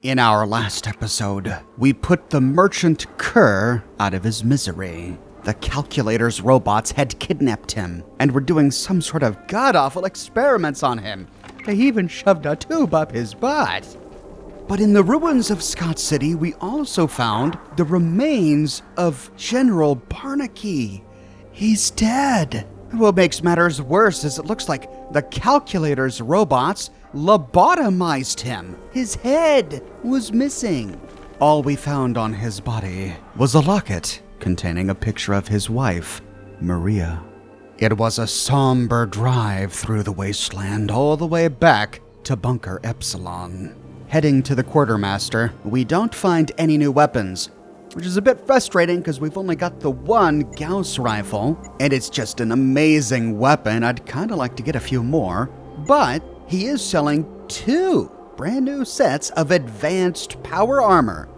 In our last episode, we put the merchant Kerr out of his misery. The calculator's robots had kidnapped him and were doing some sort of god-awful experiments on him. They even shoved a tube up his butt. But in the ruins of Scott City, we also found the remains of General Barnaky. He's dead. What makes matters worse is it looks like the calculator's robots lobotomized him. His head was missing. All we found on his body was a locket containing a picture of his wife, Maria. It was a somber drive through the wasteland all the way back to Bunker Epsilon. Heading to the quartermaster, we don't find any new weapons, which is a bit frustrating because we've only got the one Gauss rifle, and it's just an amazing weapon. I'd kind of like to get a few more, but he is selling 2 brand new sets of advanced power armor.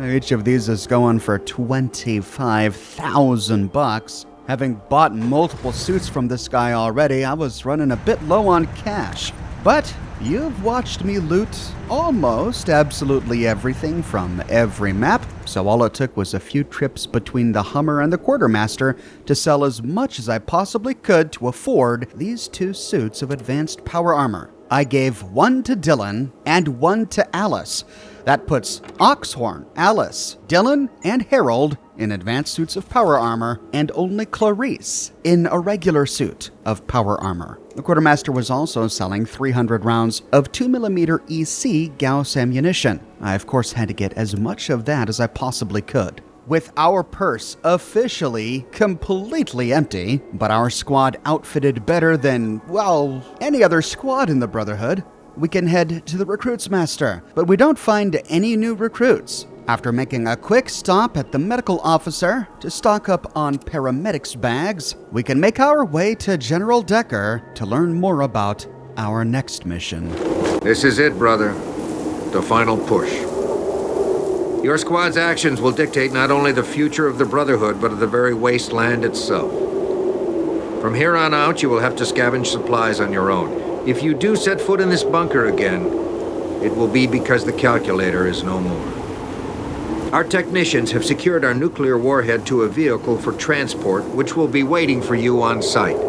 Each of these is going for $25,000. Having bought multiple suits from this guy already, I was running a bit low on cash. But you've watched me loot almost absolutely everything from every map, so all it took was a few trips between the Hummer and the quartermaster to sell as much as I possibly could to afford these 2 suits of advanced power armor. I gave 1 to Dylan and 1 to Alice. That puts Oxhorn, Alice, Dylan, and Harold in advanced suits of power armor, and only Clarice in a regular suit of power armor. The quartermaster was also selling 300 rounds of 2mm EC Gauss ammunition. I, of course, had to get as much of that as I possibly could. With our purse officially completely empty, but our squad outfitted better than, well, any other squad in the Brotherhood, we can head to the recruits master, but we don't find any new recruits. After making a quick stop at the medical officer to stock up on paramedics bags, we can make our way to General Decker to learn more about our next mission. This is it, brother. The final push. Your squad's actions will dictate not only the future of the Brotherhood, but of the very wasteland itself. From here on out, you will have to scavenge supplies on your own. If you do set foot in this bunker again, it will be because the calculator is no more. Our technicians have secured our nuclear warhead to a vehicle for transport, which will be waiting for you on site.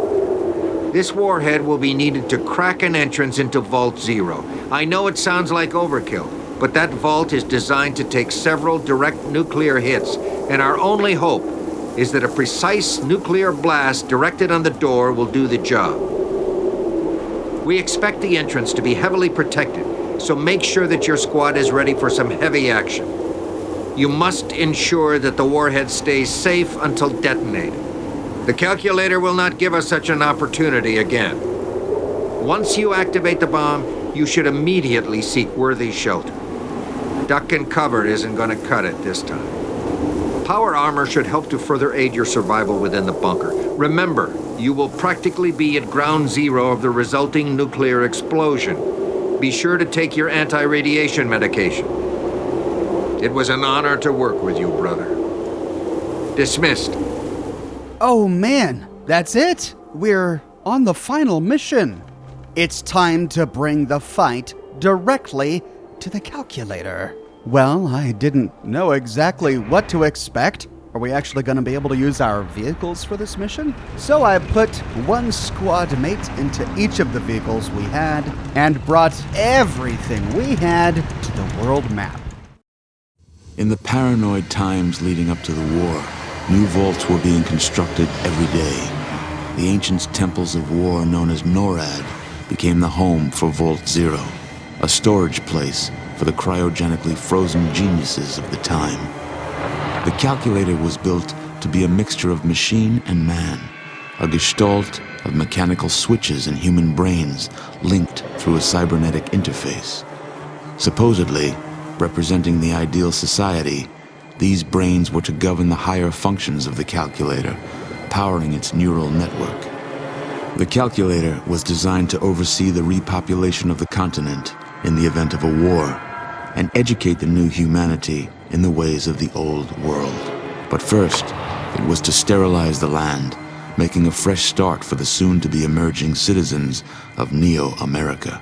This warhead will be needed to crack an entrance into Vault Zero. I know it sounds like overkill, but that vault is designed to take several direct nuclear hits, and our only hope is that a precise nuclear blast directed on the door will do the job. We expect the entrance to be heavily protected, so make sure that your squad is ready for some heavy action. You must ensure that the warhead stays safe until detonated. The calculator will not give us such an opportunity again. Once you activate the bomb, you should immediately seek worthy shelter. Duck and cover isn't going to cut it this time. Power armor should help to further aid your survival within the bunker. Remember, you will practically be at ground zero of the resulting nuclear explosion. Be sure to take your anti-radiation medication. It was an honor to work with you, brother. Dismissed. Oh man, that's it. We're on the final mission. It's time to bring the fight directly to the calculator. Well, I didn't know exactly what to expect. Are we actually going to be able to use our vehicles for this mission? So I put 1 squad mate into each of the vehicles we had and brought everything we had to the world map. In the paranoid times leading up to the war, new vaults were being constructed every day. The ancient temples of war known as NORAD became the home for Vault Zero, a storage place for the cryogenically frozen geniuses of the time. The calculator was built to be a mixture of machine and man, a gestalt of mechanical switches and human brains linked through a cybernetic interface. Supposedly, representing the ideal society, these brains were to govern the higher functions of the calculator, powering its neural network. The calculator was designed to oversee the repopulation of the continent in the event of a war, and educate the new humanity in the ways of the old world. But first, it was to sterilize the land, making a fresh start for the soon-to-be emerging citizens of Neo-America.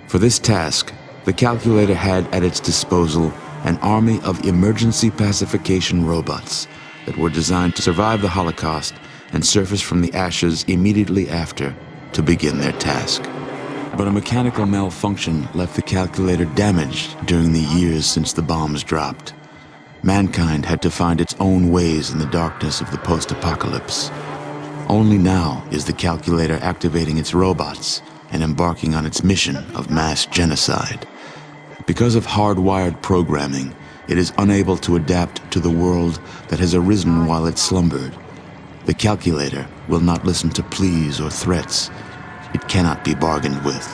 For this task, The calculator had at its disposal an army of emergency pacification robots that were designed to survive the Holocaust and surface from the ashes immediately after to begin their task. But a mechanical malfunction left the calculator damaged during the years since the bombs dropped. Mankind had to find its own ways in the darkness of the post-apocalypse. Only now is the calculator activating its robots and embarking on its mission of mass genocide. Because of hardwired programming, it is unable to adapt to the world that has arisen while it slumbered. The calculator will not listen to pleas or threats. It cannot be bargained with.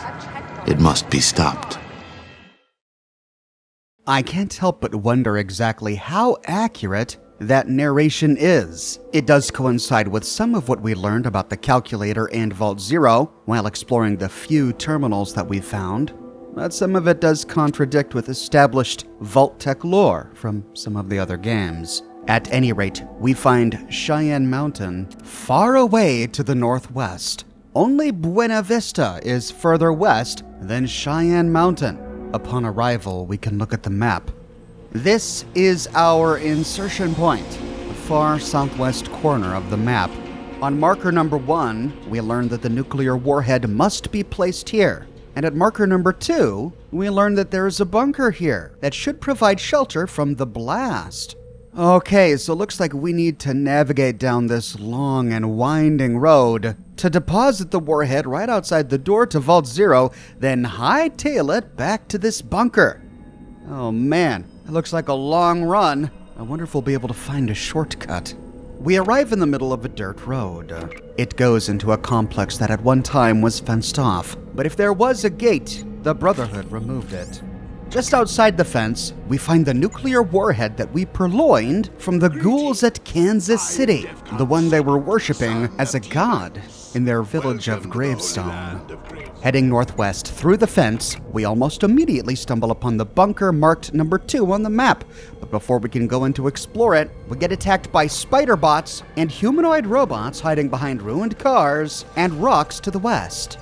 It must be stopped. I can't help but wonder exactly how accurate that narration is. It does coincide with some of what we learned about the calculator and Vault Zero while exploring the few terminals that we found, but some of it does contradict with established Vault-Tec lore from some of the other games. At any rate, we find Cheyenne Mountain far away to the northwest. Only Buena Vista is further west than Cheyenne Mountain. Upon arrival, we can look at the map. This is our insertion point, the far southwest corner of the map. On marker number 1, we learn that the nuclear warhead must be placed here. And at marker number 2, we learn that there is a bunker here that should provide shelter from the blast. Okay, so it looks like we need to navigate down this long and winding road to deposit the warhead right outside the door to Vault Zero, then hightail it back to this bunker. Oh man, it looks like a long run. I wonder if we'll be able to find a shortcut. We arrive in the middle of a dirt road. It goes into a complex that at one time was fenced off, but if there was a gate, the Brotherhood removed it. Just outside the fence, we find the nuclear warhead that we purloined from the ghouls at Kansas City, the one they were worshipping as a god in their village of Gravestone. Heading northwest through the fence, we almost immediately stumble upon the bunker marked number 2 on the map. But before we can go in to explore it, we get attacked by spider bots and humanoid robots hiding behind ruined cars and rocks to the west.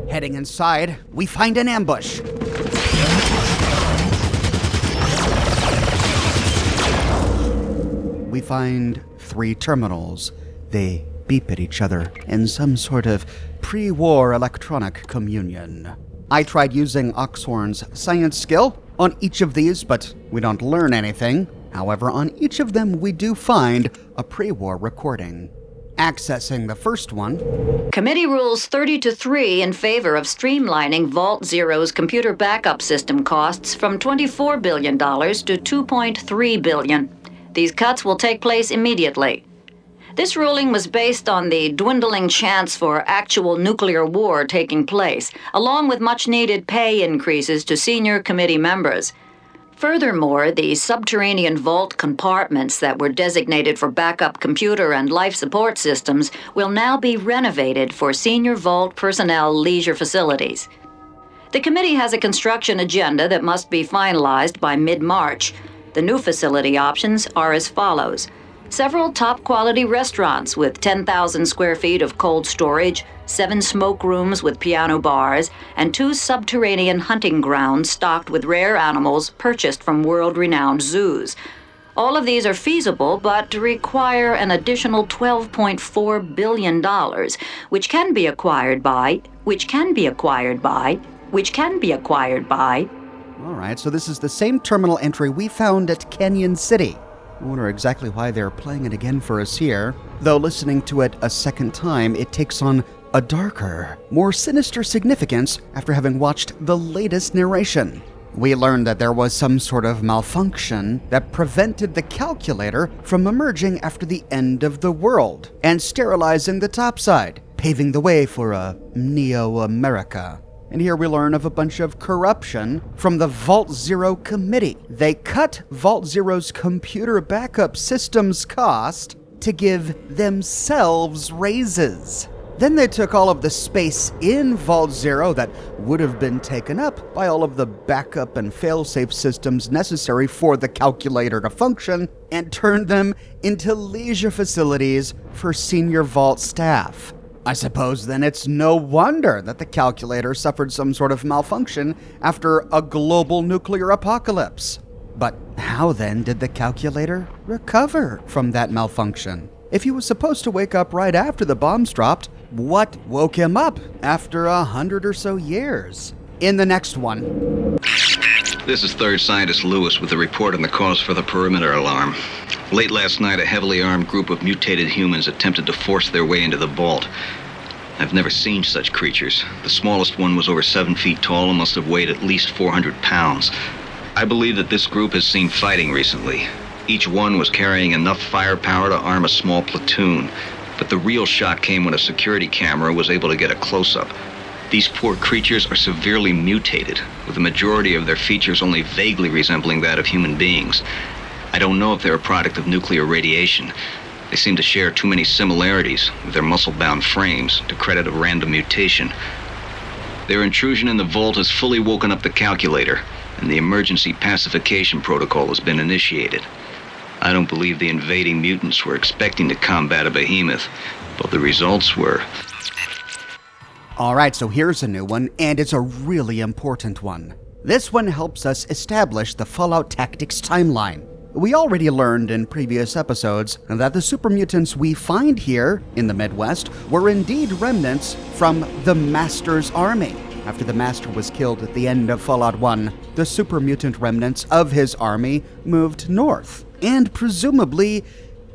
Heading inside, we find an ambush. We find 3 terminals. They beep at each other in some sort of pre-war electronic communion. I tried using Oxhorn's science skill on each of these, but we don't learn anything. However, on each of them we do find a pre-war recording. Accessing the first one. Committee rules 30-3 in favor of streamlining Vault Zero's computer backup system costs from $24 billion to $2.3 billion. These cuts will take place immediately. This ruling was based on the dwindling chance for actual nuclear war taking place, along with much-needed pay increases to senior committee members. Furthermore, the subterranean vault compartments that were designated for backup computer and life support systems will now be renovated for senior vault personnel leisure facilities. The committee has a construction agenda that must be finalized by mid-March. The new facility options are as follows: several top-quality restaurants with 10,000 square feet of cold storage, 7 smoke rooms with piano bars, and 2 subterranean hunting grounds stocked with rare animals purchased from world-renowned zoos. All of these are feasible, but require an additional $12.4 billion, which can be acquired by. All right, so this is the same terminal entry we found at Canyon City. I wonder exactly why they're playing it again for us here. Though listening to it a second time, it takes on a darker, more sinister significance after having watched the latest narration. We learned that there was some sort of malfunction that prevented the calculator from emerging after the end of the world and sterilizing the topside, paving the way for a Neo-America. And here we learn of a bunch of corruption from the Vault Zero committee. They cut Vault Zero's computer backup systems cost to give themselves raises. Then they took all of the space in Vault Zero that would have been taken up by all of the backup and failsafe systems necessary for the calculator to function and turned them into leisure facilities for senior Vault staff. I suppose then it's no wonder that the calculator suffered some sort of malfunction after a global nuclear apocalypse. But how then did the calculator recover from that malfunction? If he was supposed to wake up right after the bombs dropped, what woke him up after 100 or so years? In the next one. This is Third Scientist Lewis with a report on the cause for the perimeter alarm. Late last night, a heavily armed group of mutated humans attempted to force their way into the vault. I've never seen such creatures. The smallest one was over 7 feet tall and must have weighed at least 400 pounds. I believe that this group has seen fighting recently. Each one was carrying enough firepower to arm a small platoon, but the real shock came when a security camera was able to get a close-up. These poor creatures are severely mutated, with the majority of their features only vaguely resembling that of human beings. I don't know if they're a product of nuclear radiation. They seem to share too many similarities with their muscle-bound frames to credit a random mutation. Their intrusion in the vault has fully woken up the calculator, and the emergency pacification protocol has been initiated. I don't believe the invading mutants were expecting to combat a behemoth, but the results were... Alright, so here's a new one, and it's a really important one. This one helps us establish the Fallout Tactics timeline. We already learned in previous episodes that the super mutants we find here in the Midwest were indeed remnants from the Master's army. After the Master was killed at the end of Fallout 1, the super mutant remnants of his army moved north, and presumably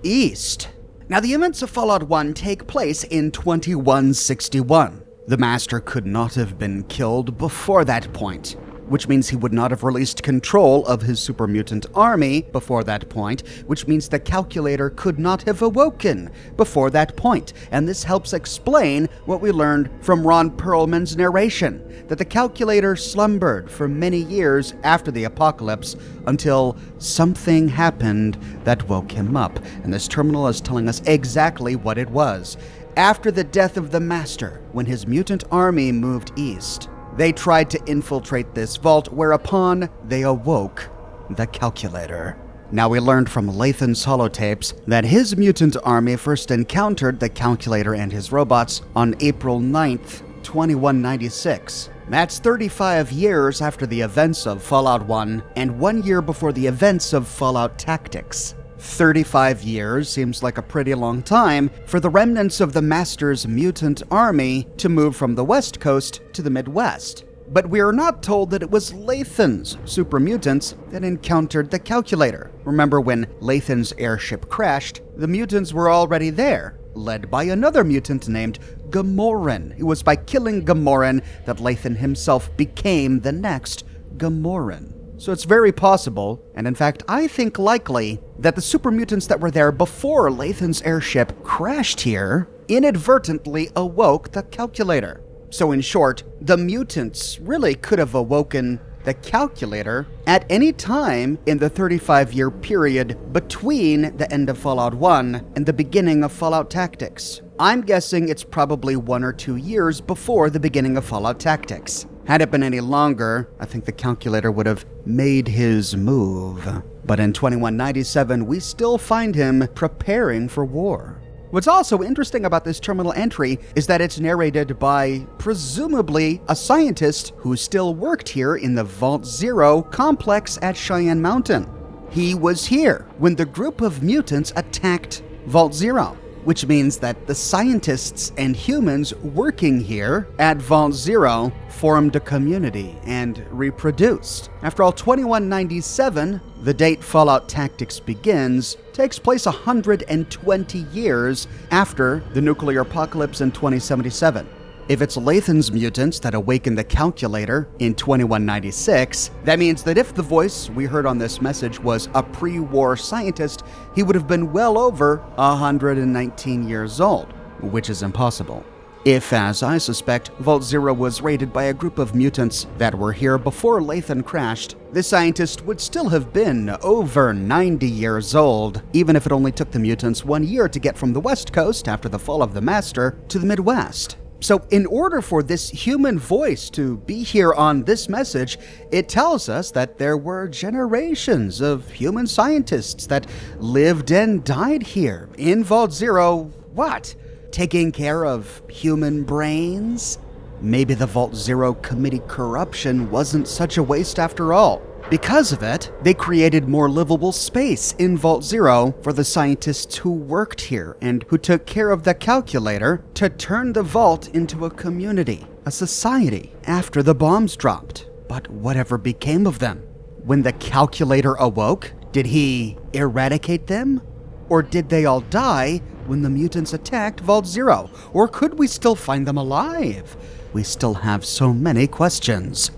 east. Now, the events of Fallout 1 take place in 2161. The Master could not have been killed before that point, which means he would not have released control of his super mutant army before that point, which means the calculator could not have awoken before that point. And this helps explain what we learned from Ron Perlman's narration, that the calculator slumbered for many years after the apocalypse until something happened that woke him up. And this terminal is telling us exactly what it was. After the death of the Master, when his mutant army moved east, they tried to infiltrate this vault, whereupon they awoke the calculator. Now, we learned from Lathan's holotapes that his mutant army first encountered the calculator and his robots on April 9th, 2196. That's 35 years after the events of Fallout 1 and 1 year before the events of Fallout Tactics. 35 years seems like a pretty long time for the remnants of the Master's mutant army to move from the West Coast to the Midwest. But we are not told that it was Lathan's super mutants that encountered the calculator. Remember when Lathan's airship crashed, the mutants were already there, led by another mutant named Gamoran. It was by killing Gamoran that Lathan himself became the next Gamoran. So it's very possible, and in fact I think likely, that the super mutants that were there before Lathan's airship crashed here inadvertently awoke the calculator. So in short, the mutants really could have awoken the calculator at any time in the 35-year period between the end of Fallout 1 and the beginning of Fallout Tactics. I'm guessing it's probably 1 or 2 years before the beginning of Fallout Tactics. Had it been any longer, I think the calculator would have made his move. But in 2197, we still find him preparing for war. What's also interesting about this terminal entry is that it's narrated by, presumably, a scientist who still worked here in the Vault Zero complex at Cheyenne Mountain. He was here when the group of mutants attacked Vault Zero, which means that the scientists and humans working here at Vault Zero formed a community and reproduced. After all, 2197, the date Fallout Tactics begins, takes place 120 years after the nuclear apocalypse in 2077. If it's Lathan's mutants that awaken the calculator in 2196, that means that if the voice we heard on this message was a pre-war scientist, he would have been well over 119 years old, which is impossible. If, as I suspect, Vault Zero was raided by a group of mutants that were here before Lathan crashed, the scientist would still have been over 90 years old, even if it only took the mutants 1 year to get from the West Coast after the fall of the Master to the Midwest. So in order for this human voice to be here on this message, it tells us that there were generations of human scientists that lived and died here in Vault Zero. What? Taking care of human brains? Maybe the Vault Zero committee corruption wasn't such a waste after all. Because of it, they created more livable space in Vault Zero for the scientists who worked here and who took care of the calculator to turn the vault into a community, a society, after the bombs dropped. But whatever became of them? When the calculator awoke, did he eradicate them? Or did they all die when the mutants attacked Vault Zero? Or could we still find them alive? We still have so many questions.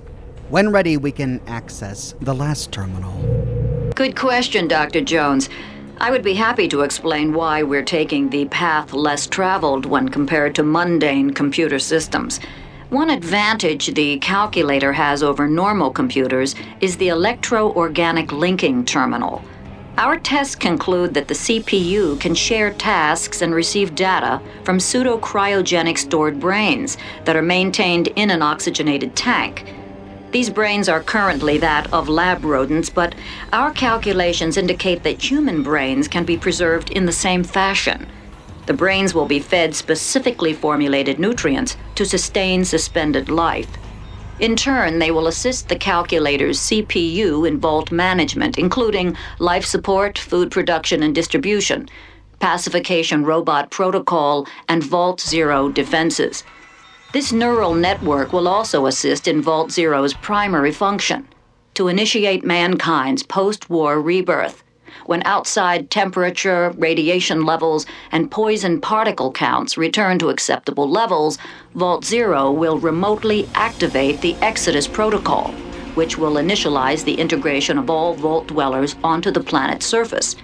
When ready, we can access the last terminal. Good question, Dr. Jones. I would be happy to explain why we're taking the path less traveled when compared to mundane computer systems. One advantage the calculator has over normal computers is the electro-organic linking terminal. Our tests conclude that the CPU can share tasks and receive data from pseudo-cryogenic stored brains that are maintained in an oxygenated tank. These brains are currently that of lab rodents, but our calculations indicate that human brains can be preserved in the same fashion. The brains will be fed specifically formulated nutrients to sustain suspended life. In turn, they will assist the calculator's CPU in vault management, including life support, food production and distribution, pacification robot protocol, and Vault Zero defenses. This neural network will also assist in Vault Zero's primary function, to initiate mankind's post-war rebirth. When outside temperature, radiation levels, and poison particle counts return to acceptable levels, Vault Zero will remotely activate the Exodus protocol, which will initialize the integration of all Vault dwellers onto the planet's surface.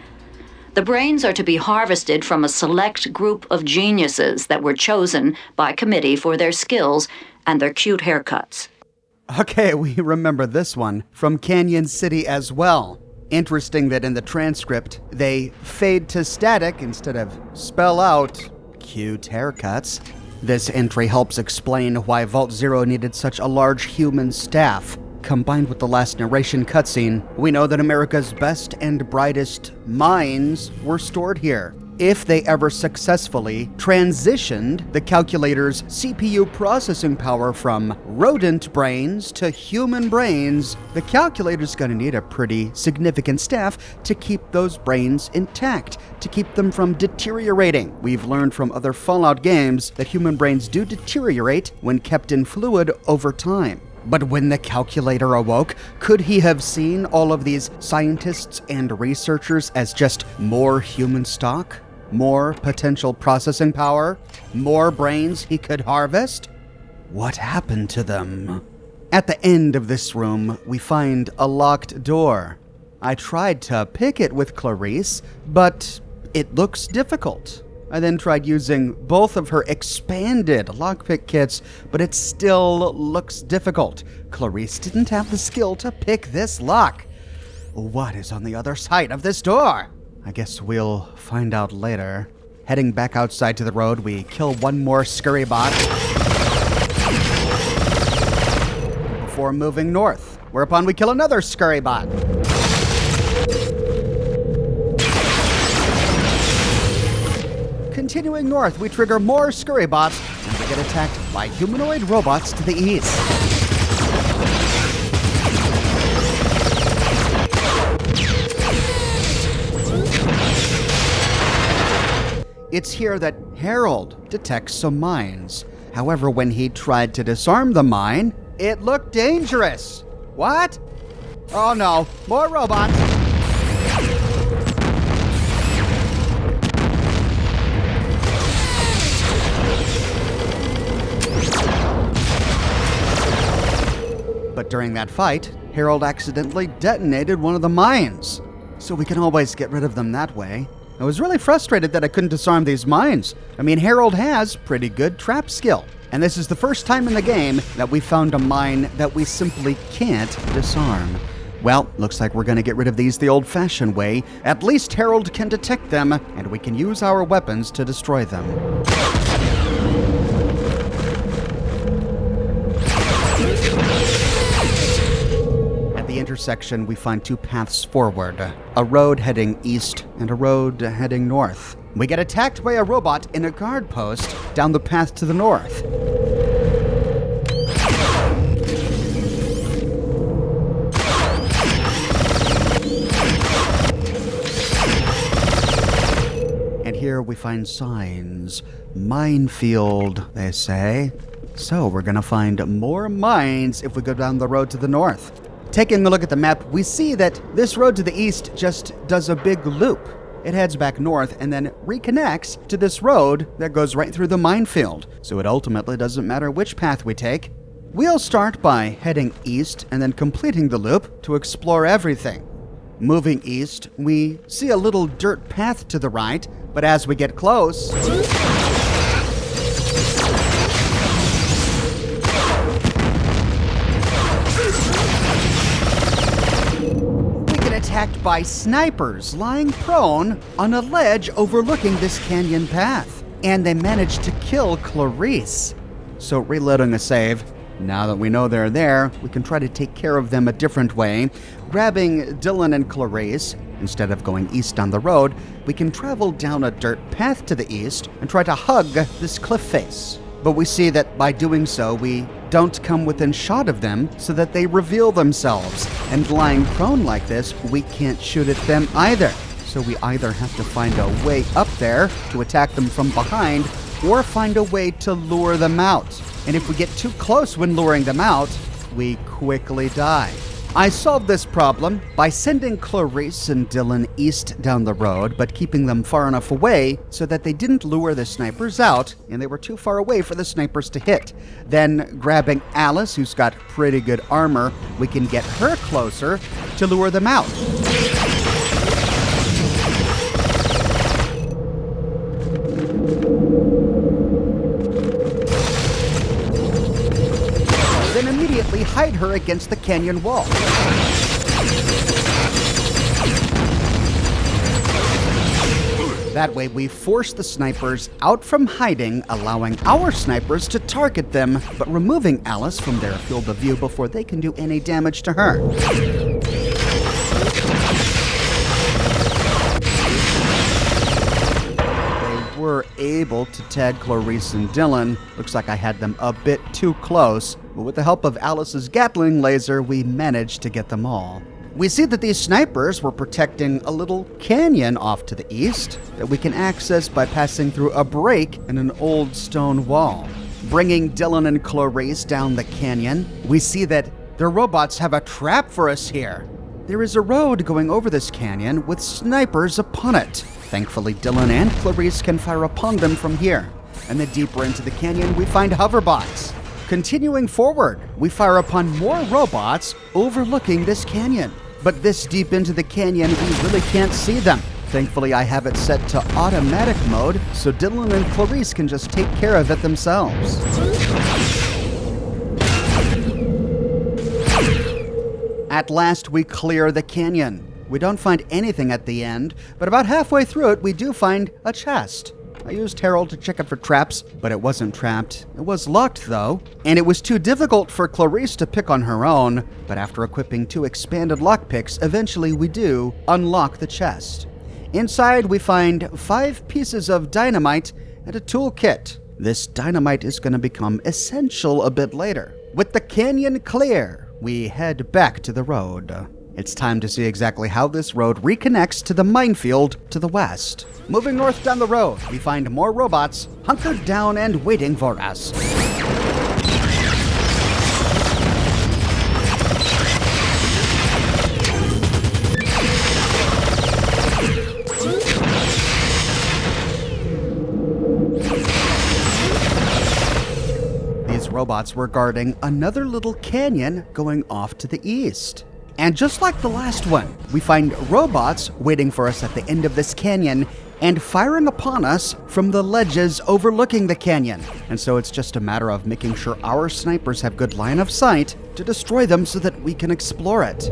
The brains are to be harvested from a select group of geniuses that were chosen by committee for their skills and their cute haircuts. Okay, we remember this one from Canyon City as well. Interesting that in the transcript, they fade to static instead of spell out cute haircuts. This entry helps explain why Vault Zero needed such a large human staff. Combined with the last narration cutscene, we know that America's best and brightest minds were stored here. If they ever successfully transitioned the calculator's CPU processing power from rodent brains to human brains, the calculator's gonna need a pretty significant staff to keep those brains intact, to keep them from deteriorating. We've learned from other Fallout games that human brains do deteriorate when kept in fluid over time. But when the calculator awoke, could he have seen all of these scientists and researchers as just more human stock? More potential processing power? More brains he could harvest? What happened to them? At the end of this room, we find a locked door. I tried to pick it with Clarice, but it looks difficult. I then tried using both of her expanded lockpick kits, but it still looks difficult. Clarice didn't have the skill to pick this lock. What is on the other side of this door? I guess we'll find out later. Heading back outside to the road, we kill one more scurry bot before moving north, whereupon we kill another scurry bot. Continuing north, we trigger more scurry bots, and we get attacked by humanoid robots to the east. It's here that Harold detects some mines. However, when he tried to disarm the mine, it looked dangerous. What? Oh no, more robots. But during that fight, Harold accidentally detonated one of the mines. So we can always get rid of them that way. I was really frustrated that I couldn't disarm these mines. I mean, Harold has pretty good trap skill. And this is the first time in the game that we found a mine that we simply can't disarm. Well, looks like we're going to get rid of these the old-fashioned way. At least Harold can detect them, and we can use our weapons to destroy them. At the intersection, we find two paths forward. A road heading east and a road heading north. We get attacked by a robot in a guard post down the path to the north. And here we find signs. Minefield, they say. So we're gonna find more mines if we go down the road to the north. Taking a look at the map, we see that this road to the east just does a big loop. It heads back north and then reconnects to this road that goes right through the minefield. So it ultimately doesn't matter which path we take. We'll start by heading east and then completing the loop to explore everything. Moving east, we see a little dirt path to the right, but as we get close, attacked by snipers lying prone on a ledge overlooking this canyon path. And they managed to kill Clarice. So reloading a save, now that we know they're there, we can try to take care of them a different way. Grabbing Dylan and Clarice, instead of going east on the road, we can travel down a dirt path to the east and try to hug this cliff face. But we see that by doing so, we don't come within shot of them so that they reveal themselves. And lying prone like this, we can't shoot at them either. So we either have to find a way up there to attack them from behind or find a way to lure them out. And if we get too close when luring them out, we quickly die. I solved this problem by sending Clarice and Dylan east down the road, but keeping them far enough away so that they didn't lure the snipers out, and they were too far away for the snipers to hit. Then, grabbing Alice, who's got pretty good armor, we can get her closer to lure them out. Then immediately hide her against the canyon wall. That way we force the snipers out from hiding, allowing our snipers to target them, but removing Alice from their field of view before they can do any damage to her. Were able to tag Clarice and Dylan. Looks like I had them a bit too close, but with the help of Alice's Gatling laser, we managed to get them all. We see that these snipers were protecting a little canyon off to the east that we can access by passing through a break in an old stone wall. Bringing Dylan and Clarice down the canyon, we see that their robots have a trap for us here. There is a road going over this canyon with snipers upon it. Thankfully, Dylan and Clarice can fire upon them from here. And then deeper into the canyon, we find hoverbots. Continuing forward, we fire upon more robots overlooking this canyon. But this deep into the canyon, we really can't see them. Thankfully, I have it set to automatic mode, so Dylan and Clarice can just take care of it themselves. At last, we clear the canyon. We don't find anything at the end, but about halfway through it, we do find a chest. I used Harold to check it for traps, but it wasn't trapped. It was locked, though, and it was too difficult for Clarice to pick on her own, but after equipping 2 expanded lockpicks, eventually we do unlock the chest. Inside, we find 5 pieces of dynamite and a toolkit. This dynamite is going to become essential a bit later. With the canyon clear, we head back to the road. It's time to see exactly how this road reconnects to the minefield to the west. Moving north down the road, we find more robots hunkered down and waiting for us. These robots were guarding another little canyon going off to the east. And just like the last one, we find robots waiting for us at the end of this canyon and firing upon us from the ledges overlooking the canyon. And so it's just a matter of making sure our snipers have good line of sight to destroy them so that we can explore it.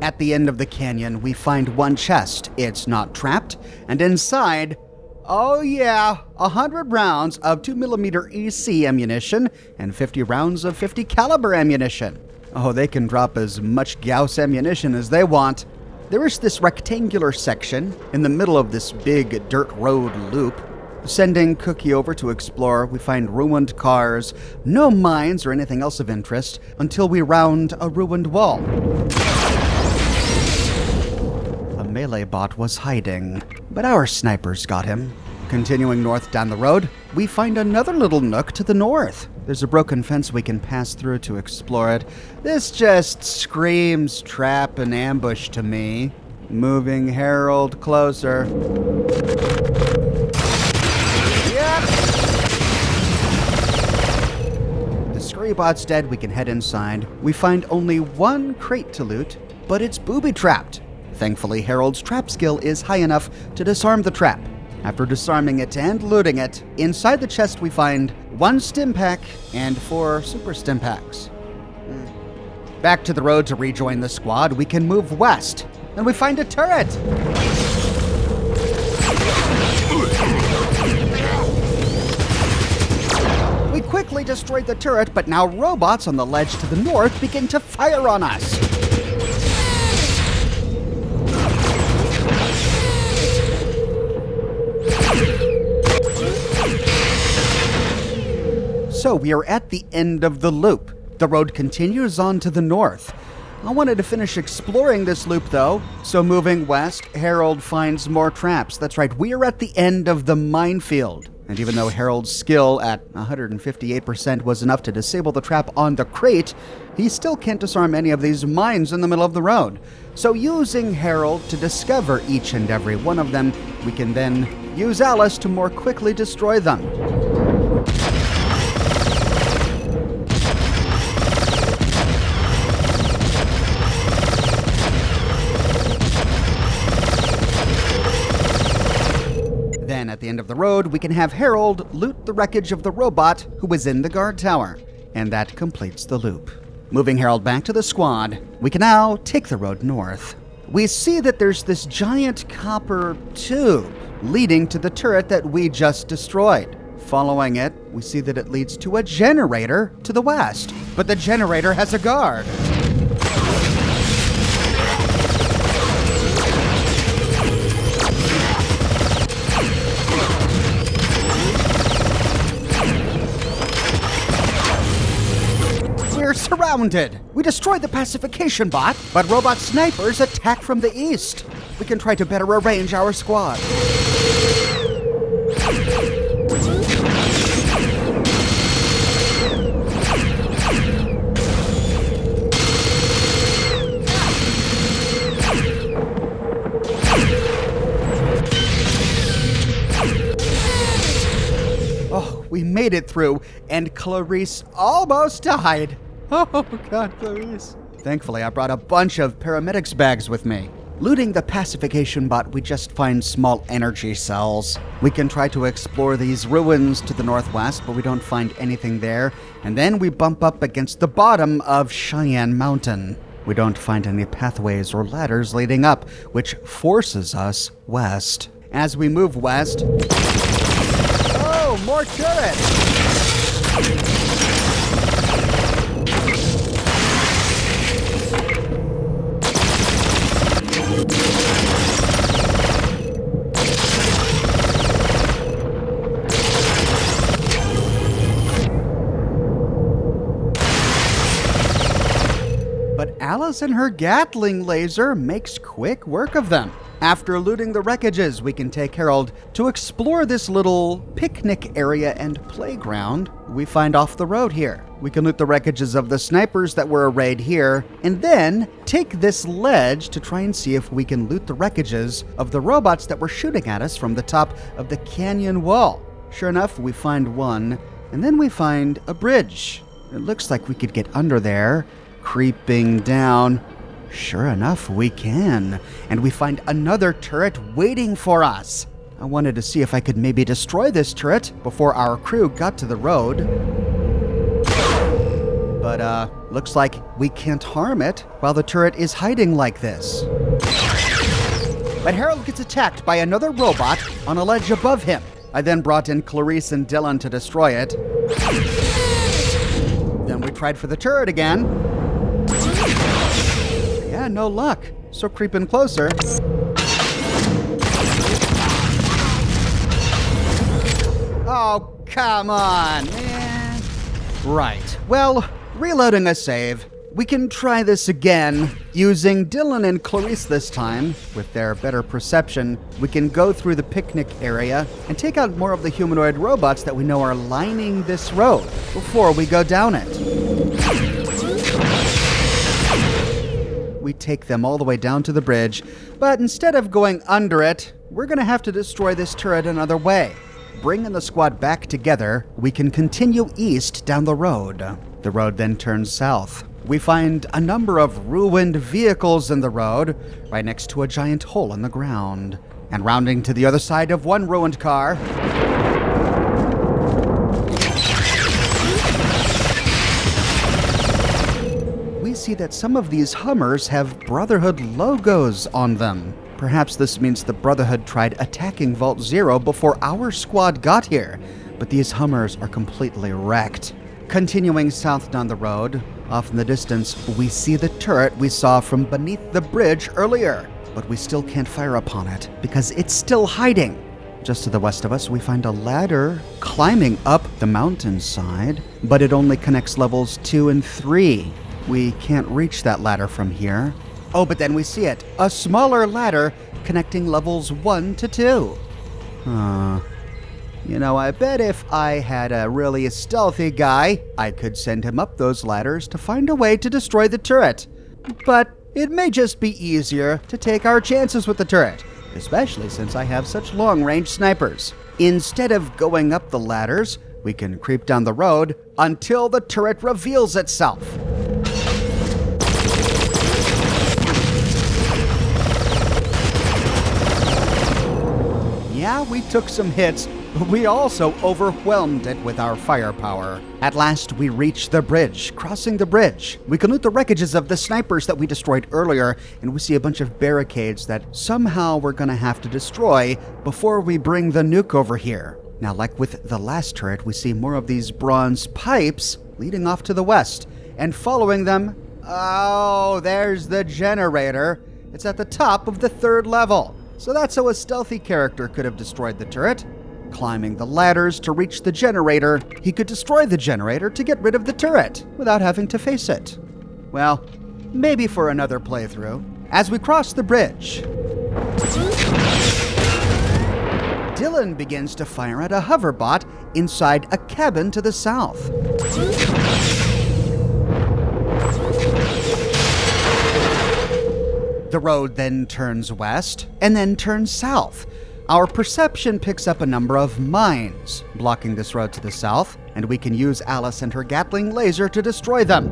At the end of the canyon, we find one chest. It's not trapped, and inside, oh yeah, 100 rounds of 2mm EC ammunition and 50 rounds of 50 caliber ammunition. Oh, they can drop as much Gauss ammunition as they want. There is this rectangular section in the middle of this big dirt road loop. Sending Cookie over to explore, we find ruined cars, no mines or anything else of interest, until we round a ruined wall. Melee bot was hiding, but our snipers got him. Continuing north down the road, we find another little nook to the north. There's a broken fence we can pass through to explore it. This just screams trap and ambush to me. Moving Harold closer. Yep! The scurry bot's dead, we can head inside. We find only one crate to loot, but it's booby-trapped. Thankfully, Harold's trap skill is high enough to disarm the trap. After disarming it and looting it, inside the chest we find 1 stim pack and 4 super stim packs. Back to the road to rejoin the squad, we can move west, and we find a turret! We quickly destroyed the turret, but now robots on the ledge to the north begin to fire on us. So we are at the end of the loop. The road continues on to the north. I wanted to finish exploring this loop though, so moving west, Harold finds more traps. That's right, we are at the end of the minefield. And even though Harold's skill at 158% was enough to disable the trap on the crate, he still can't disarm any of these mines in the middle of the road. So using Harold to discover each and every one of them, we can then use Alice to more quickly destroy them. Then, at the end of the road, we can have Harold loot the wreckage of the robot who was in the guard tower. And that completes the loop. Moving Harold back to the squad, we can now take the road north. We see that there's this giant copper tube leading to the turret that we just destroyed. Following it, we see that it leads to a generator to the west. But the generator has a guard. We're surrounded. We destroyed the pacification bot, but robot snipers attack from the east. We can try to better arrange our squad. Oh, we made it through, and Clarice almost died. Oh, God, Clarice. Thankfully, I brought a bunch of paramedics bags with me. Looting the pacification bot, we just find small energy cells. We can try to explore these ruins to the northwest, but we don't find anything there. And then we bump up against the bottom of Cheyenne Mountain. We don't find any pathways or ladders leading up, which forces us west. As we move west... Oh, more turrets! Alice and her Gatling laser makes quick work of them. After looting the wreckages, we can take Harold to explore this little picnic area and playground we find off the road here. We can loot the wreckages of the snipers that were arrayed here, and then take this ledge to try and see if we can loot the wreckages of the robots that were shooting at us from the top of the canyon wall. Sure enough, we find one, and then we find a bridge. It looks like we could get under there, creeping down. Sure enough, we can. And we find another turret waiting for us. I wanted to see if I could maybe destroy this turret before our crew got to the road. But, looks like we can't harm it while the turret is hiding like this. But Harold gets attacked by another robot on a ledge above him. I then brought in Clarice and Dylan to destroy it. Then we tried for the turret again. Yeah, no luck. So creeping closer. Oh, come on, man. Right. Well, reloading a save. We can try this again. Using Dylan and Clarice this time, with their better perception, we can go through the picnic area and take out more of the humanoid robots that we know are lining this road before we go down it. We take them all the way down to the bridge, but instead of going under it, we're going to have to destroy this turret another way. Bringing the squad back together, we can continue east down the road. The road then turns south. We find a number of ruined vehicles in the road, right next to a giant hole in the ground. And rounding to the other side of one ruined car, we see that some of these Hummers have Brotherhood logos on them. Perhaps this means the Brotherhood tried attacking Vault Zero before our squad got here, but these Hummers are completely wrecked. Continuing south down the road, off in the distance, we see the turret we saw from beneath the bridge earlier, but we still can't fire upon it because it's still hiding. Just to the west of us, we find a ladder climbing up the mountainside, but it only connects levels 2 and 3. We can't reach that ladder from here. Oh, but then we see it, a smaller ladder connecting levels 1 to 2. You know, I bet if I had a really stealthy guy, I could send him up those ladders to find a way to destroy the turret. But it may just be easier to take our chances with the turret, especially since I have such long-range snipers. Instead of going up the ladders, we can creep down the road until the turret reveals itself. Yeah, we took some hits, but we also overwhelmed it with our firepower. At last, we reach the bridge. Crossing the bridge, we can loot the wreckages of the snipers that we destroyed earlier, and we see a bunch of barricades that somehow we're gonna have to destroy before we bring the nuke over here. Now, like with the last turret, we see more of these bronze pipes leading off to the west, and following them, oh, there's the generator. It's at the top of the 3rd level. So that's how a stealthy character could have destroyed the turret. Climbing the ladders to reach the generator, he could destroy the generator to get rid of the turret without having to face it. Well, maybe for another playthrough. As we cross the bridge, Dylan begins to fire at a hoverbot inside a cabin to the south. The road then turns west and then turns south. Our perception picks up a number of mines blocking this road to the south, and we can use Alice and her Gatling laser to destroy them.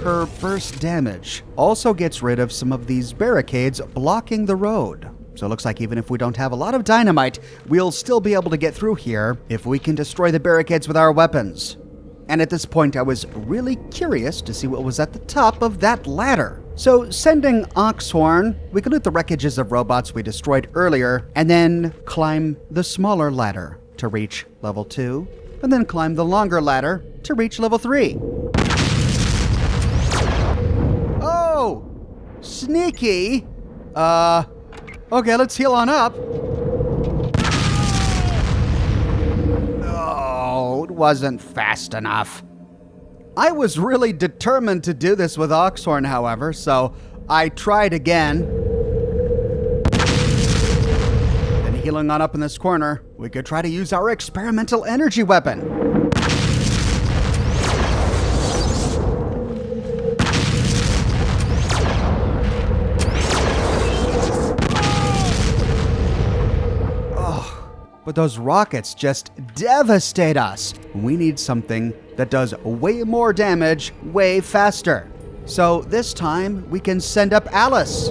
Her burst damage also gets rid of some of these barricades blocking the road. So it looks like even if we don't have a lot of dynamite, we'll still be able to get through here if we can destroy the barricades with our weapons. And at this point, I was really curious to see what was at the top of that ladder. So sending Oxhorn, we could loot the wreckages of robots we destroyed earlier, and then climb the smaller ladder to reach level 2, and then climb the longer ladder to reach level 3. Oh! Sneaky! Okay, let's heal on up. wasn't fast enough. I was really determined to do this with Oxhorn, however, so I tried again. Then healing on up in this corner, we could try to use our experimental energy weapon. But those rockets just devastate us. We need something that does way more damage, way faster. So this time, we can send up Alice.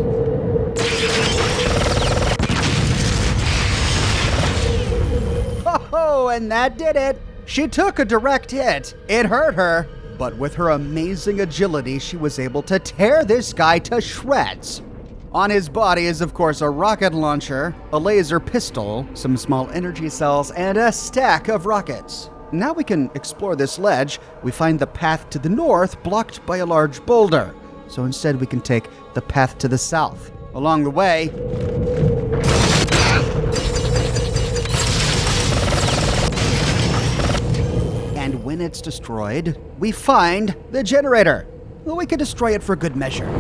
Oh, and that did it. She took a direct hit. It hurt her. But with her amazing agility, she was able to tear this guy to shreds. On his body is, of course, a rocket launcher, a laser pistol, some small energy cells, and a stack of rockets. Now we can explore this ledge. We find the path to the north blocked by a large boulder. So instead we can take the path to the south. Along the way, and when it's destroyed, we find the generator. Well, we can destroy it for good measure.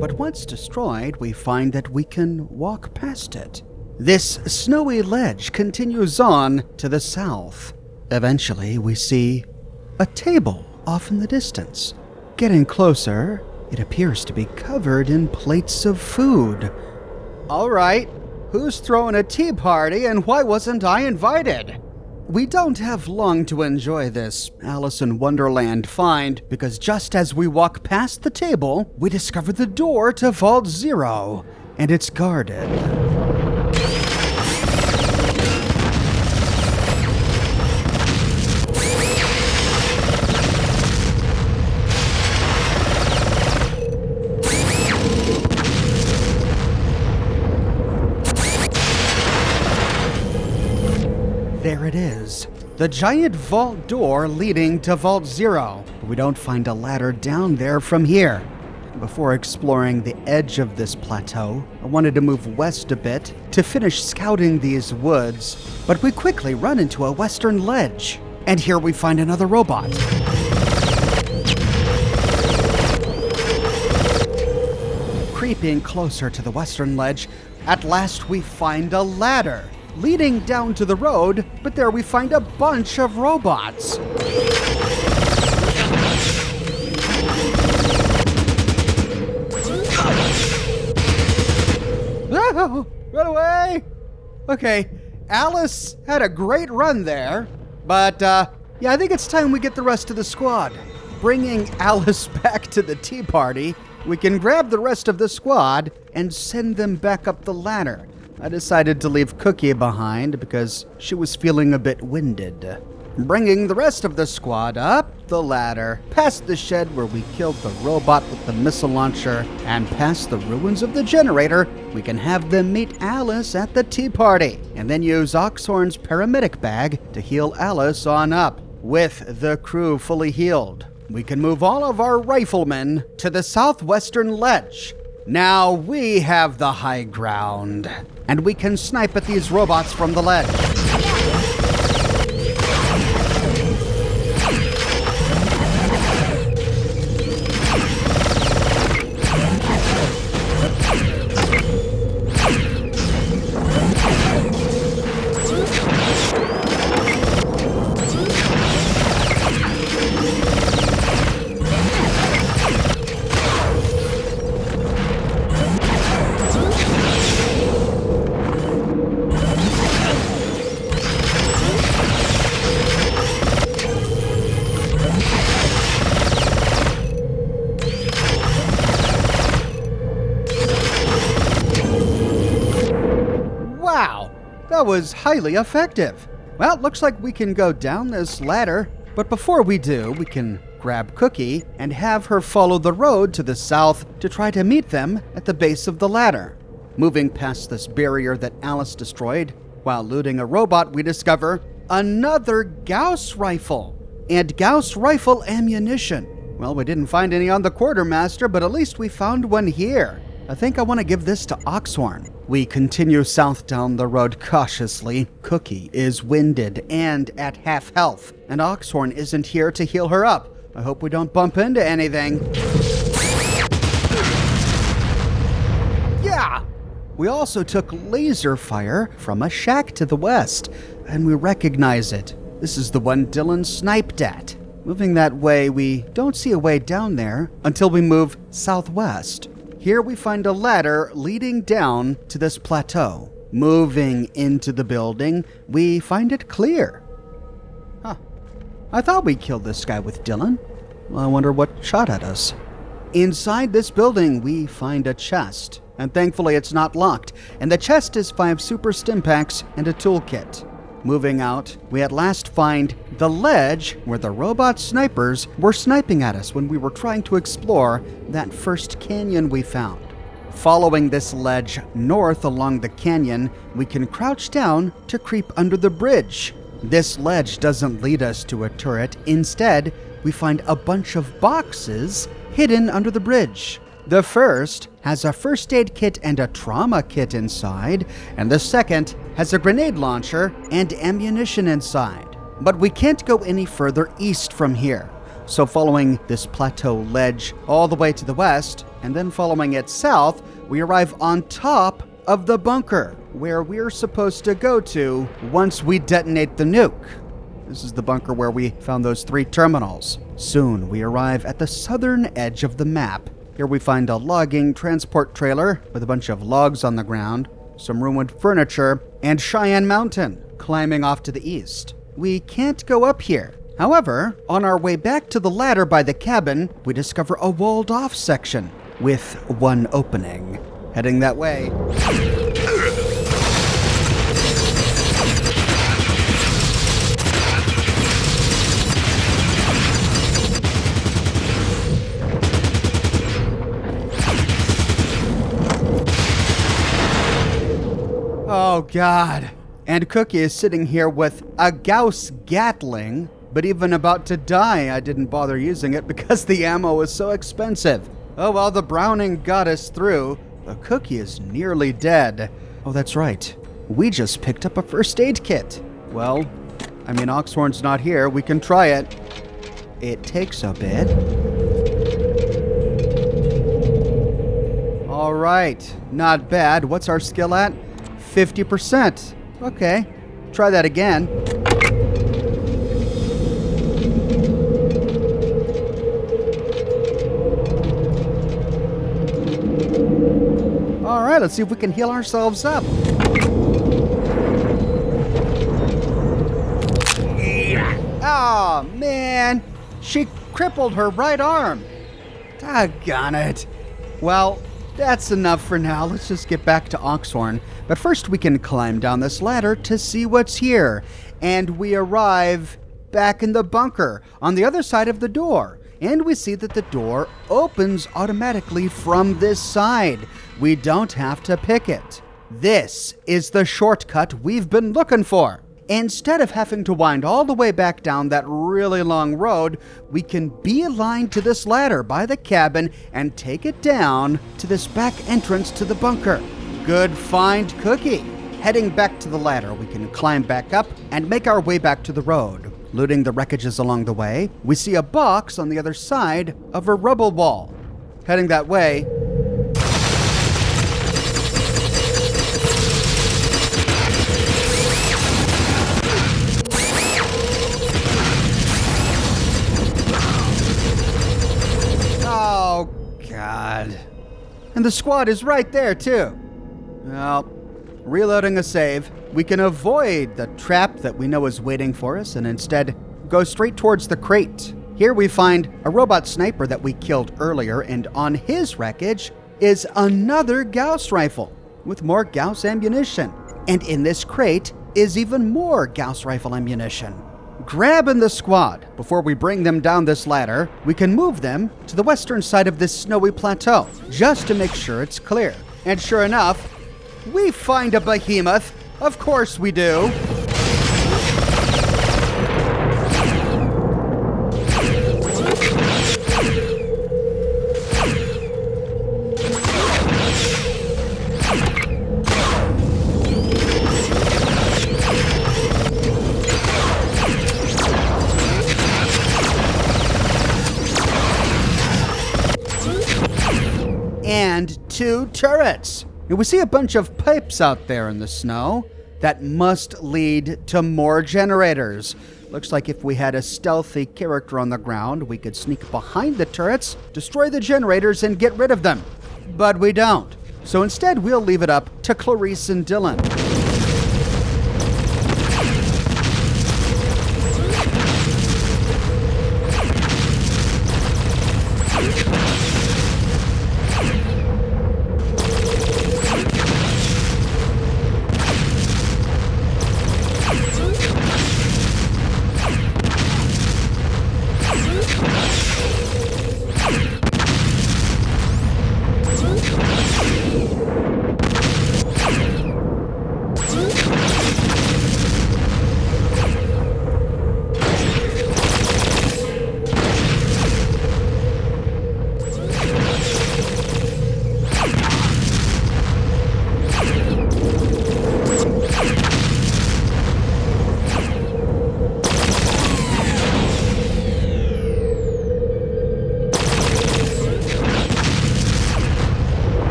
But once destroyed, we find that we can walk past it. This snowy ledge continues on to the south. Eventually, we see a table off in the distance. Getting closer, it appears to be covered in plates of food. All right, who's throwing a tea party and why wasn't I invited? We don't have long to enjoy this Alice in Wonderland find, because just as we walk past the table, we discover the door to Vault Zero, and it's guarded. There it is, the giant vault door leading to Vault Zero. We don't find a ladder down there from here. Before exploring the edge of this plateau, I wanted to move west a bit to finish scouting these woods, but we quickly run into a western ledge. And here we find another robot. Creeping closer to the western ledge, at last we find a ladder leading down to the road, but there we find a bunch of robots. Oh, run away! Okay, Alice had a great run there, but yeah, I think it's time we get the rest of the squad. Bringing Alice back to the tea party, we can grab the rest of the squad and send them back up the ladder. I decided to leave Cookie behind because she was feeling a bit winded. Bringing the rest of the squad up the ladder, past the shed where we killed the robot with the missile launcher, and past the ruins of the generator, we can have them meet Alice at the tea party, and then use Oxhorn's paramedic bag to heal Alice on up. With the crew fully healed, we can move all of our riflemen to the southwestern ledge. Now we have the high ground, and we can snipe at these robots from the ledge. That was highly effective. Well, it looks like we can go down this ladder, but before we do, we can grab Cookie and have her follow the road to the south to try to meet them at the base of the ladder. Moving past this barrier that Alice destroyed, while looting a robot, we discover another Gauss rifle and Gauss rifle ammunition. Well, we didn't find any on the quartermaster, but at least we found one here. I think I want to give this to Oxhorn. We continue south down the road cautiously. Cookie is winded and at half health, and Oxhorn isn't here to heal her up. I hope we don't bump into anything. Yeah! We also took laser fire from a shack to the west, and we recognize it. This is the one Dylan sniped at. Moving that way, we don't see a way down there until we move southwest. Here we find a ladder leading down to this plateau. Moving into the building, we find it clear. Huh. I thought we killed this guy with Dylan. Well, I wonder what shot at us. Inside this building, we find a chest. And thankfully it's not locked. And the chest is 5 super stim packs and a toolkit. Moving out, we at last find the ledge where the robot snipers were sniping at us when we were trying to explore that first canyon we found. Following this ledge north along the canyon, we can crouch down to creep under the bridge. This ledge doesn't lead us to a turret. Instead, we find a bunch of boxes hidden under the bridge. The first has a first aid kit and a trauma kit inside, and the second has a grenade launcher and ammunition inside. But we can't go any further east from here. So following this plateau ledge all the way to the west, and then following it south, we arrive on top of the bunker, where we're supposed to go to once we detonate the nuke. This is the bunker where we found those 3 terminals. Soon we arrive at the southern edge of the map. Here we find a logging transport trailer with a bunch of logs on the ground, some ruined furniture, and Cheyenne Mountain climbing off to the east. We can't go up here. However, on our way back to the ladder by the cabin, we discover a walled-off section with one opening. Heading that way. Oh, God. And Cookie is sitting here with a Gauss Gatling, but even about to die, I didn't bother using it because the ammo was so expensive. Oh, well, the Browning got us through. The Cookie is nearly dead. Oh, that's right. We just picked up a first aid kit. Well, I mean, Oxhorn's not here. We can try it. It takes a bit. All right. Not bad. What's our skill at? 50%. Okay, try that again. All right, let's see if we can heal ourselves up. Oh, man. She crippled her right arm. Doggone it. Well, that's enough for now. Let's just get back to Oxhorn. But first we can climb down this ladder to see what's here. And we arrive back in the bunker on the other side of the door. And we see that the door opens automatically from this side. We don't have to pick it. This is the shortcut we've been looking for. Instead of having to wind all the way back down that really long road, we can beeline to this ladder by the cabin and take it down to this back entrance to the bunker. Good find, Cookie. Heading back to the ladder, we can climb back up and make our way back to the road. Looting the wreckages along the way, we see a box on the other side of a rubble wall. Heading that way, oh, God. And the squad is right there, too. Well, reloading a save, we can avoid the trap that we know is waiting for us and instead go straight towards the crate. Here we find a robot sniper that we killed earlier, and on his wreckage is another Gauss rifle with more Gauss ammunition. And in this crate is even more Gauss rifle ammunition. Grabbing the squad before we bring them down this ladder, we can move them to the western side of this snowy plateau just to make sure it's clear. And sure enough, we find a behemoth. Of course we do. and 2 turrets. And we see a bunch of pipes out there in the snow that must lead to more generators. Looks like if we had a stealthy character on the ground, we could sneak behind the turrets, destroy the generators, and get rid of them. But we don't. So instead, we'll leave it up to Clarice and Dylan.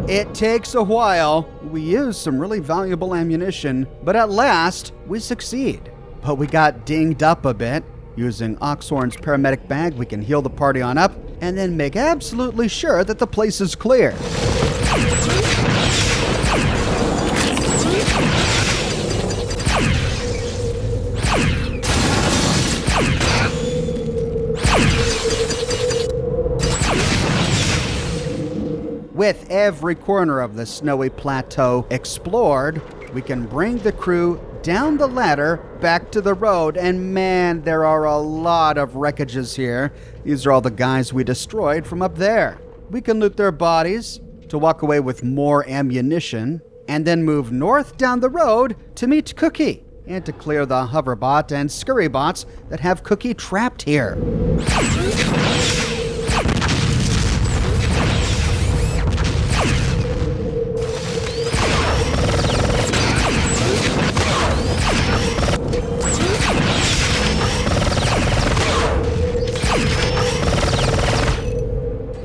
It takes a while. We use some really valuable ammunition, but at last, we succeed. But we got dinged up a bit. Using Oxhorn's paramedic bag, we can heal the party on up, and then make absolutely sure that the place is clear. With every corner of the snowy plateau explored, we can bring the crew down the ladder back to the road, and man, there are a lot of wreckages here. These are all the guys we destroyed from up there. We can loot their bodies to walk away with more ammunition, and then move north down the road to meet Cookie, and to clear the hoverbot and scurrybots that have Cookie trapped here.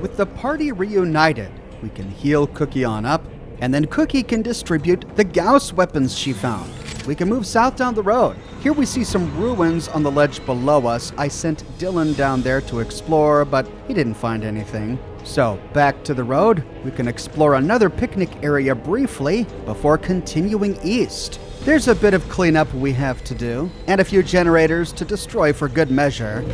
With the party reunited, we can heal Cookie on up, and then Cookie can distribute the Gauss weapons she found. We can move south down the road. Here we see some ruins on the ledge below us. I sent Dylan down there to explore, but he didn't find anything. So, back to the road, we can explore another picnic area briefly before continuing east. There's a bit of cleanup we have to do, and a few generators to destroy for good measure.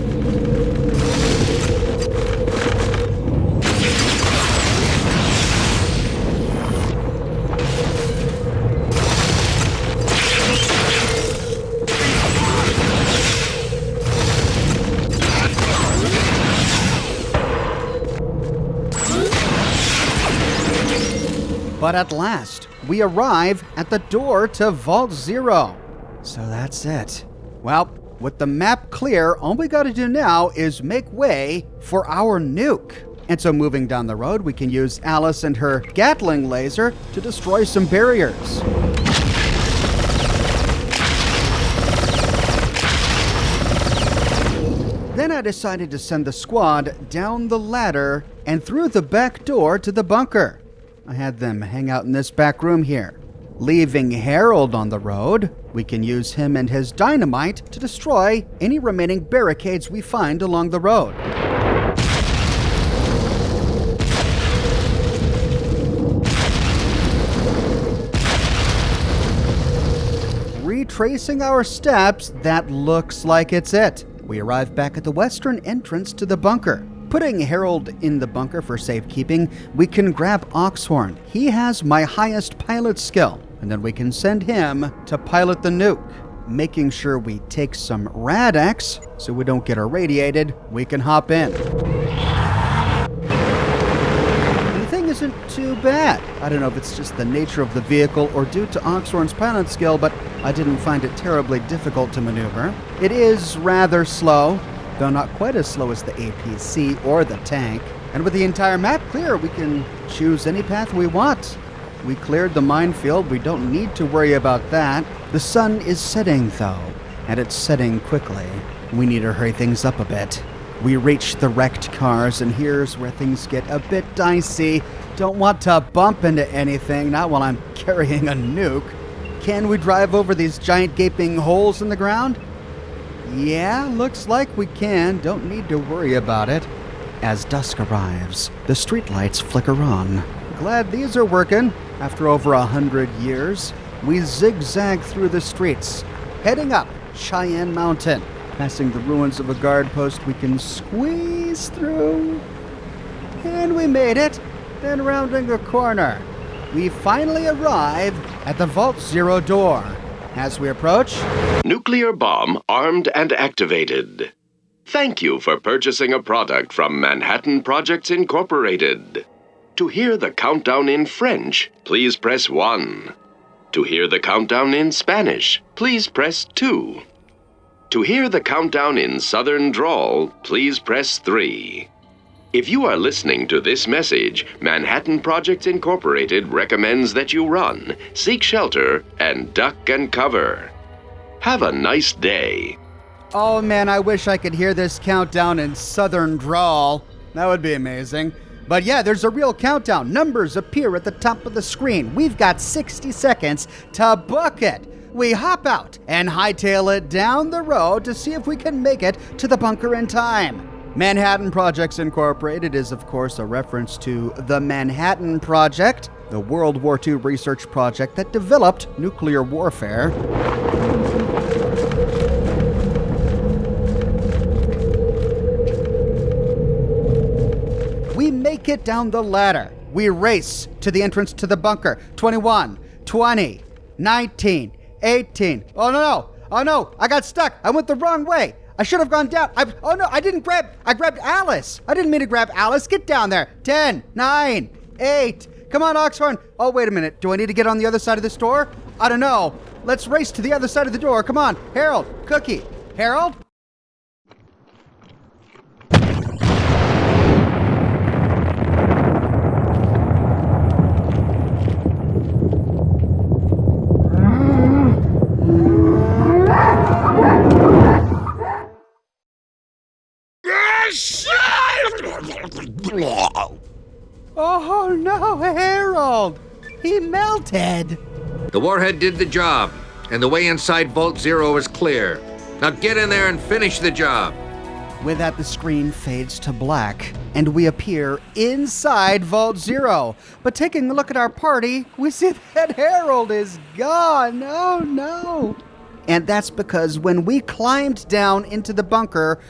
But at last, we arrive at the door to Vault Zero. So that's it. Well, with the map clear, all we gotta do now is make way for our nuke. And so moving down the road, we can use Alice and her Gatling laser to destroy some barriers. Then I decided to send the squad down the ladder and through the back door to the bunker. I had them hang out in this back room here. Leaving Harold on the road, we can use him and his dynamite to destroy any remaining barricades we find along the road. Retracing our steps, that looks like it's it. We arrive back at the western entrance to the bunker. Putting Harold in the bunker for safekeeping, we can grab Oxhorn. He has my highest pilot skill, and then we can send him to pilot the nuke. Making sure we take some Rad-X so we don't get irradiated, we can hop in. The thing isn't too bad. I don't know if it's just the nature of the vehicle or due to Oxhorn's pilot skill, but I didn't find it terribly difficult to maneuver. It is rather slow, though not quite as slow as the APC or the tank. And with the entire map clear, we can choose any path we want. We cleared the minefield. We don't need to worry about that. The sun is setting, though, and it's setting quickly. We need to hurry things up a bit. We reach the wrecked cars, and here's where things get a bit dicey. Don't want to bump into anything, not while I'm carrying a nuke. Can we drive over these giant gaping holes in the ground? Yeah, looks like we can. Don't need to worry about it. As dusk arrives, the streetlights flicker on. Glad these are working. After over 100 years, we zigzag through the streets, heading up Cheyenne Mountain. Passing the ruins of a guard post we can squeeze through. And we made it. Then rounding a corner, we finally arrive at the Vault Zero door. As we approach... Nuclear bomb armed and activated. Thank you for purchasing a product from Manhattan Projects Incorporated. To hear the countdown in French, please press 1. To hear the countdown in Spanish, please press 2. To hear the countdown in Southern Drawl, please press 3. If you are listening to this message, Manhattan Projects Incorporated recommends that you run, seek shelter, and duck and cover. Have a nice day. Oh man, I wish I could hear this countdown in Southern Drawl. That would be amazing. But yeah, there's a real countdown. Numbers appear at the top of the screen. We've got 60 seconds to book it. We hop out and hightail it down the road to see if we can make it to the bunker in time. Manhattan Projects Incorporated is, of course, a reference to the Manhattan Project, the World War II research project that developed nuclear warfare. We make it down the ladder. We race to the entrance to the bunker. 21, 20, 19, 18. Oh no, oh no, I got stuck. I went the wrong way. I should have gone down. I grabbed Alice. I didn't mean to grab Alice. Get down there. 10, 9, 8. Come on, Oxhorn. Oh, wait a minute. Do I need to get on the other side of this door? I don't know. Let's race to the other side of the door. Come on. Harold, Cookie. Harold? Oh no, Harold! He melted! The warhead did the job, and the way inside Vault Zero is clear. Now get in there and finish the job. With that, the screen fades to black, and we appear inside Vault Zero. But taking a look at our party, we see that Harold is gone. Oh no! And that's because when we climbed down into the bunker,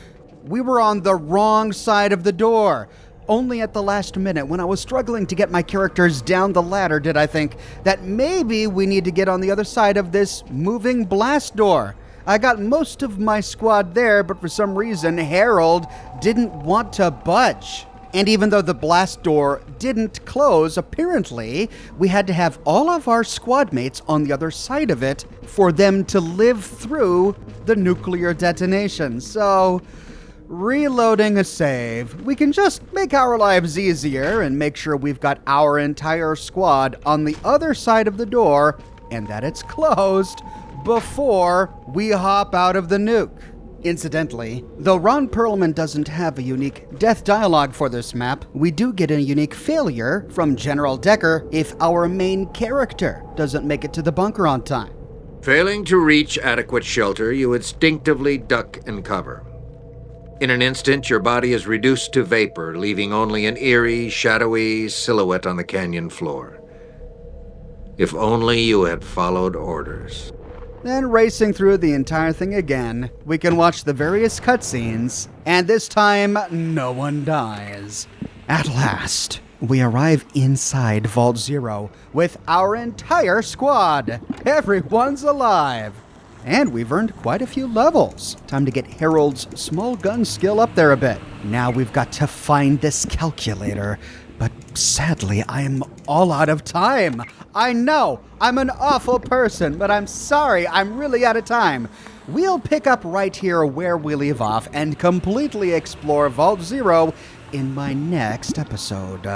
we were on the wrong side of the door. Only at the last minute, when I was struggling to get my characters down the ladder, did I think that maybe we need to get on the other side of this moving blast door. I got most of my squad there, but for some reason, Harold didn't want to budge. And even though the blast door didn't close, apparently, we had to have all of our squad mates on the other side of it for them to live through the nuclear detonation. So, reloading a save, we can just make our lives easier and make sure we've got our entire squad on the other side of the door and that it's closed before we hop out of the nuke. Incidentally, though Ron Perlman doesn't have a unique death dialogue for this map, we do get a unique failure from General Decker if our main character doesn't make it to the bunker on time. Failing to reach adequate shelter, you instinctively duck and cover. In an instant, your body is reduced to vapor, leaving only an eerie, shadowy silhouette on the canyon floor. If only you had followed orders. Then racing through the entire thing again, we can watch the various cutscenes, and this time, no one dies. At last, we arrive inside Vault Zero with our entire squad. Everyone's alive. And we've earned quite a few levels. Time to get Harold's small gun skill up there a bit. Now we've got to find this calculator. But sadly, I am all out of time. I know, I'm an awful person, but I'm sorry, I'm really out of time. we'll pick up right here where we leave off and completely explore Vault Zero in my next episode.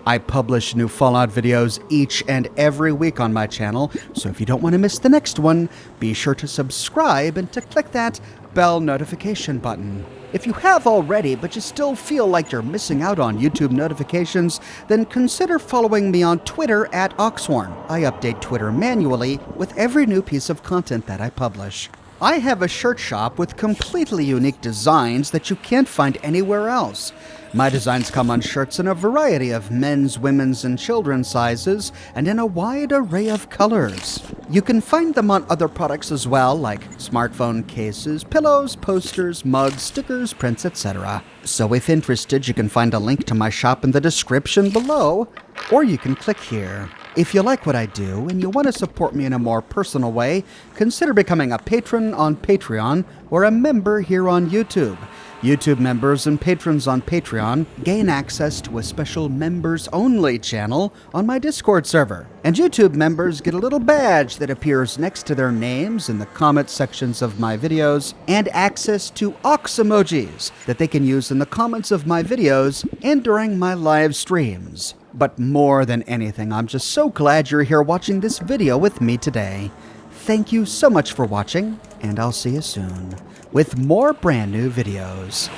I publish new Fallout videos each and every week on my channel, so if you don't want to miss the next one, be sure to subscribe and to click that bell notification button. If you have already, but you still feel like you're missing out on YouTube notifications, then consider following me on Twitter at Oxhorn. I update Twitter manually with every new piece of content that I publish. I have a shirt shop with completely unique designs that you can't find anywhere else. My designs come on shirts in a variety of men's, women's, and children's sizes, and in a wide array of colors. You can find them on other products as well, like smartphone cases, pillows, posters, mugs, stickers, prints, etc. So if interested, you can find a link to my shop in the description below, or you can click here. If you like what I do and you want to support me in a more personal way, consider becoming a patron on Patreon or a member here on YouTube. YouTube members and patrons on Patreon gain access to a special members-only channel on my Discord server. And YouTube members get a little badge that appears next to their names in the comment sections of my videos, and access to Ox emojis that they can use in the comments of my videos and during my live streams. But more than anything, I'm just so glad you're here watching this video with me today. Thank you so much for watching, and I'll see you soon with more brand new videos.